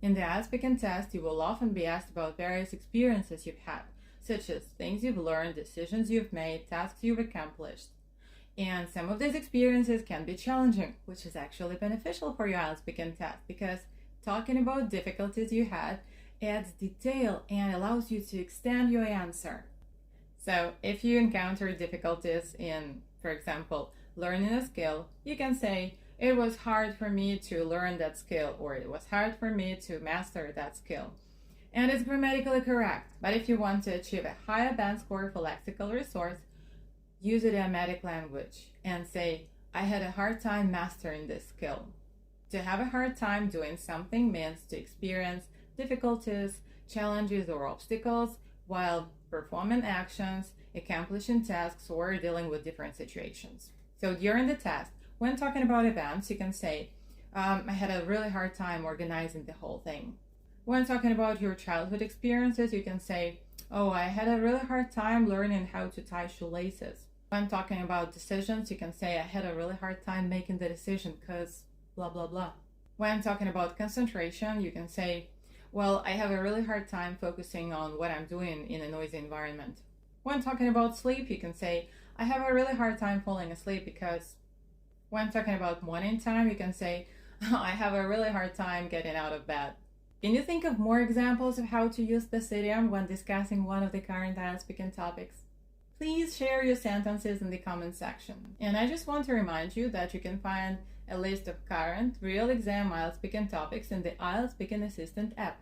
In the IELTS speaking test, you will often be asked about various experiences you've had, such as things you've learned, decisions you've made, tasks you've accomplished. And some of these experiences can be challenging, which is actually beneficial for your IELTS speaking test because talking about difficulties you had adds detail and allows you to extend your answer. So if you encounter difficulties in, for example, learning a skill, you can say, it was hard for me to learn that skill, or it was hard for me to master that skill. And it's grammatically correct. But if you want to achieve a higher band score for lexical resource, use idiomatic language and say, I had a hard time mastering this skill. To have a hard time doing something means to experience difficulties, challenges, or obstacles while performing actions, accomplishing tasks, or dealing with different situations. So during the test, when talking about events, you can say, I had a really hard time organizing the whole thing. When talking about your childhood experiences, you can say, oh, I had a really hard time learning how to tie shoelaces. When talking about decisions, you can say, I had a really hard time making the decision because blah, blah, blah. When talking about concentration, you can say, well, I have a really hard time focusing on what I'm doing in a noisy environment. When talking about sleep, you can say, I have a really hard time falling asleep because. When talking about morning time, you can say, I have a really hard time getting out of bed. Can you think of more examples of how to use this idiom when discussing one of the current IELTS speaking topics? Please share your sentences in the comment section. And I just want to remind you that you can find a list of current real exam IELTS speaking topics in the IELTS Speaking Assistant app.